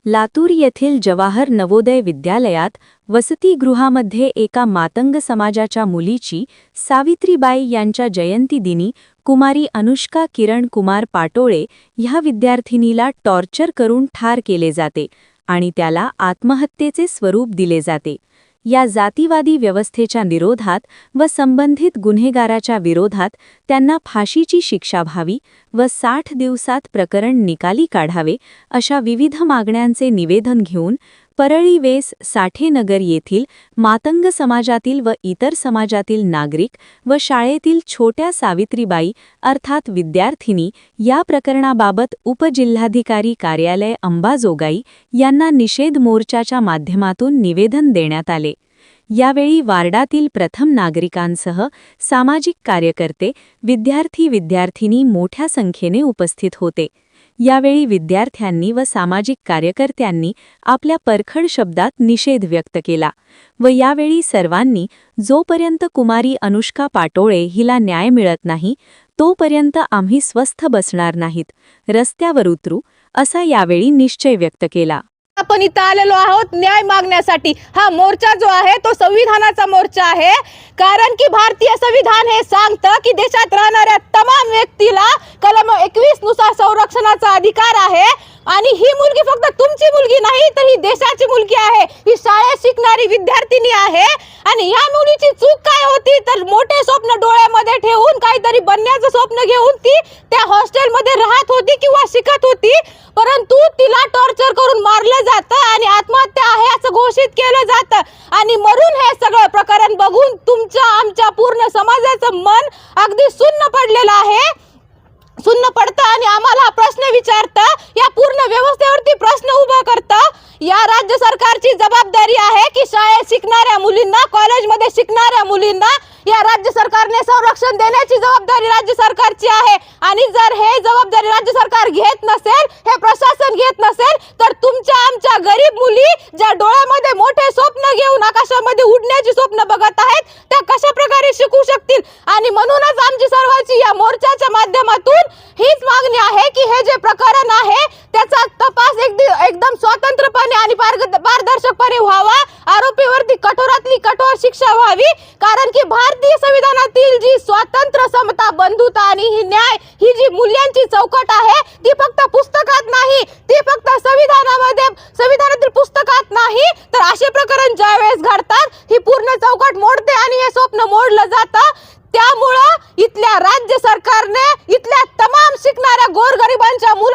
लातूर येथील जवाहर नवोदय विद्यालयात वसतिगृहामध्ये एका मातंग समाजाच्या मुलीची सावित्रीबाई यांच्या जयंतीदिनी कुमारी अनुष्का किरण कुमार पाटोळे ह्या विद्यार्थिनीला टॉर्चर करून ठार केले जाते आणि त्याला आत्महत्येचे स्वरूप दिले जाते। या जातीवादी व्यवस्थेच्या विरोधात व संबंधित गुन्हेगाराच्या विरोधात त्यांना फाशीची शिक्षा व्हावी व 60 दिवसात प्रकरण निकाली काढावे अशा विविध मागण्यांचे निवेदन घेऊन परळी वेस साठेनगर येथील मातंग समाजातील व इतर समाजातील नागरिक व शाळेतील छोट्या सावित्रीबाई अर्थात विद्यार्थिनी या प्रकरणाबाबत उपजिल्हाधिकारी कार्यालय अंबाजोगाई यांना निषेध मोर्चाच्या माध्यमातून निवेदन देण्यात आले। यावेळी वार्डातील प्रथम नागरिकांसह सामाजिक कार्यकर्ते विद्यार्थी-विद्यार्थिनी मोठ्या संख्येने उपस्थित होते। यावेळी विद्यार्थ्यांनी व सामाजिक कार्यकर्त्यांनी आपल्या परखड शब्दात निषेध व्यक्त केला व यावेळी सर्वांनी जोपर्यंत कुमारी अनुष्का पाटोळे हिला न्याय मिळत नाही तोपर्यंत आम्ही स्वस्थ बसणार नाहीत, रस्त्यावर उतरू असा यावेळी निश्चय व्यक्त केला। आपण इथं आलेलो आहोत न्याय मागण्यासाठी। हा मोर्चा जो आहे तो संविधानाचा मोर्चा आहे, कारण की भारतीय संविधान हे सांगतं की देशात राहणाऱ्या तमाम व्यक्तीला कलम 21 नुसार संरक्षणाचा अधिकार आहे आणि ही मुलगी फक्त तुमची मुलगी नाही तर ही देशाची मुलगी आहे, ही शाळेत शिकणारी विद्यार्थिनी आहे। आणि या मुलीची चूक काय होती तर मोठे स्वप्न डोळ्यामध्ये ठेवून काहीतरी बनण्याचं स्वप्न घेऊन ती त्या हॉस्टेलमध्ये राहत होती किंवा शिकत होती, परंतु तिला टॉर्चर करून मारलं जातं आणि आत्महत्या आहे असं घोषित केलं जातं आणि मरून हे सगळं प्रकरण बघून तुमच्या आमच्या पूर्ण समाजाचं मन अगदी सुन्न पडलेलं आहे, सुन्न पडतं आणि आम्हाला प्रश्न विचारतं, या पूर्ण व्यवस्थेवरती प्रश्न उभा करतं। या राज्य सरकारची जबाबदारी आहे की शाळेत शिकणाऱ्या मुलींना, कॉलेजमध्ये शिकणाऱ्या मुलींना या राज्य सरकारने संरक्षण देण्याची जबाबदारी राज्य सरकारची आहे आणि जर हे जबाबदारी राज्य सरकार घेत नसेल, हे प्रशासन घेत नसेल तर तुमच्या आमच्या गरीब मुली ज्या डोळ्यामध्ये मोठे स्वप्न घेऊन आकाशामध्ये उडण्याची स्वप्न बघत आहेत त्या कशा प्रकारे शिकू शकतील। आणि म्हणूनच आमची सर्वांची या मोर्चाच्या माध्यमातून हीच मागणी आहे की हे जे प्रकरण आहे त्याचा तपास एकदम स्वतंत्रपणे आणि पारदर्शकपणे व्हावा, आरोपीवरती कठोरातली कठोर शिक्षा व्हावी, कारण की भारतीय संविधानातील जी स्वातंत्र्य, समता, बंधुता आणि ही न्याय ही जी मूल्यांची चौकट आहे ती फक्त पुस्तक